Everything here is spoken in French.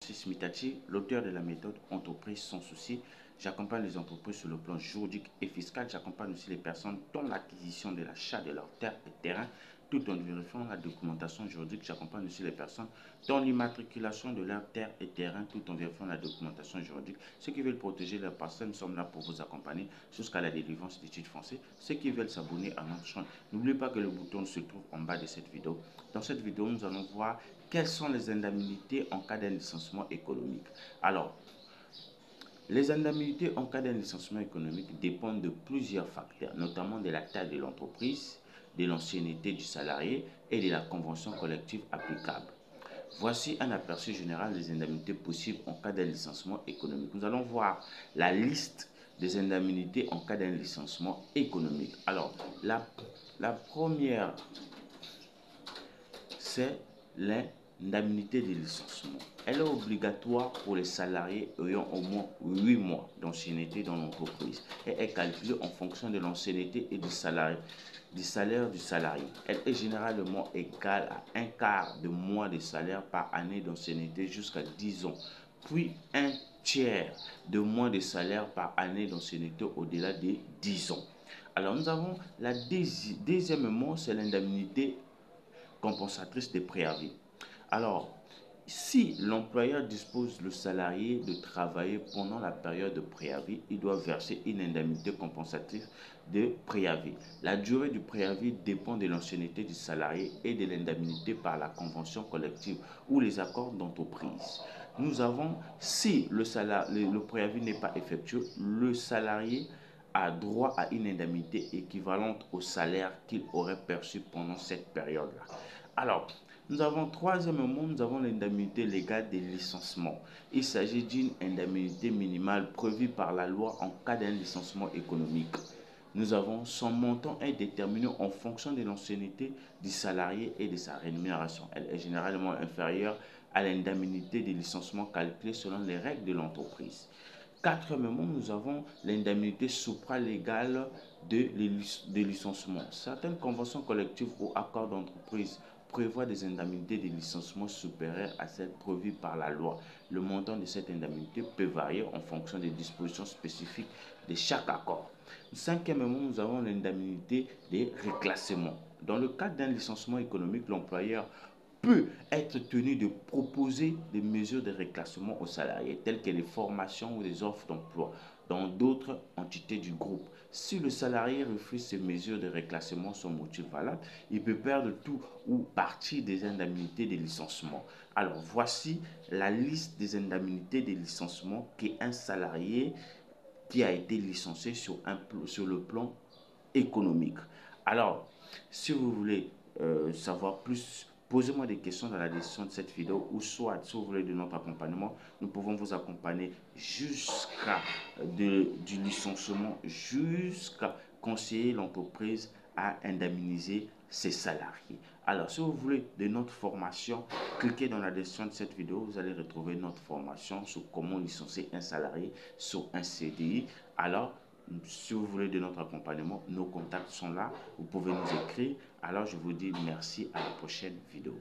C'est Smitati, l'auteur de la méthode Entreprise sans souci. J'accompagne les entreprises sur le plan juridique et fiscal. J'accompagne aussi les personnes dans l'acquisition de l'achat de leurs terres et terrains, tout en vérifiant la documentation juridique. J'accompagne aussi les personnes dans l'immatriculation de leurs terres et terrains, tout en vérifiant la documentation juridique. Ceux qui veulent protéger leurs personnes, nous sommes là pour vous accompagner jusqu'à la délivrance des titres fonciers. Ceux qui veulent s'abonner à notre chaîne, n'oubliez pas que le bouton se trouve en bas de cette vidéo. Dans cette vidéo, nous allons voir quelles sont les indemnités en cas d'un licenciement économique. Alors, les indemnités en cas d'un licenciement économique dépendent de plusieurs facteurs, notamment de la taille de l'entreprise, de l'ancienneté du salarié et de la convention collective applicable. Voici un aperçu général des indemnités possibles en cas d'un licenciement économique. Nous allons voir la liste des indemnités en cas d'un licenciement économique. Alors, la première, c'est l'indemnité de licenciement. Elle est obligatoire pour les salariés ayant au moins 8 mois d'ancienneté dans l'entreprise et est calculée en fonction de l'ancienneté et du salaire du salarié. Elle est généralement égale à un quart de mois de salaire par année d'ancienneté jusqu'à 10 ans, puis un tiers de mois de salaire par année d'ancienneté au-delà de 10 ans. Alors nous avons la deuxièmement, c'est l'indemnité compensatrice des préavis. Alors, si l'employeur dispose le salarié de travailler pendant la période de préavis, il doit verser une indemnité compensatrice de préavis. La durée du préavis dépend de l'ancienneté du salarié et de l'indemnité par la convention collective ou les accords d'entreprise. Nous avons, si le préavis n'est pas effectué, le salarié a droit à une indemnité équivalente au salaire qu'il aurait perçu pendant cette période-là. Alors, troisièmement, nous avons l'indemnité légale des licenciements. Il s'agit d'une indemnité minimale prévue par la loi en cas d'un licenciement économique. Nous avons son montant est déterminé en fonction de l'ancienneté du salarié et de sa rémunération. Elle est généralement inférieure à l'indemnité de licenciement calculée selon les règles de l'entreprise. Quatrièmement, nous avons l'indemnité supralégale de licenciement. Certaines conventions collectives ou accords d'entreprise prévoient des indemnités de licenciement supérieures à celles prévues par la loi. Le montant de cette indemnité peut varier en fonction des dispositions spécifiques de chaque accord. Cinquièmement, nous avons l'indemnité des reclassements. Dans le cadre d'un licenciement économique, l'employeur peut être tenu de proposer des mesures de reclassement aux salariés, telles que les formations ou des offres d'emploi dans d'autres entités du groupe. Si le salarié refuse ces mesures de reclassement sans motif valable, il peut perdre tout ou partie des indemnités de licenciement. Alors, voici la liste des indemnités de licenciement qu'un salarié qui a été licencié sur le plan économique. Alors, si vous voulez savoir plus, posez-moi des questions dans la description de cette vidéo ou soit, si vous voulez de notre accompagnement, nous pouvons vous accompagner jusqu'à du licenciement, jusqu'à conseiller l'entreprise à indemniser ses salariés. Alors, si vous voulez de notre formation, cliquez dans la description de cette vidéo, vous allez retrouver notre formation sur comment licencier un salarié sur un CDI. Alors, si vous voulez de notre accompagnement, nos contacts sont là. Vous pouvez nous écrire. Alors, je vous dis merci à la prochaine vidéo.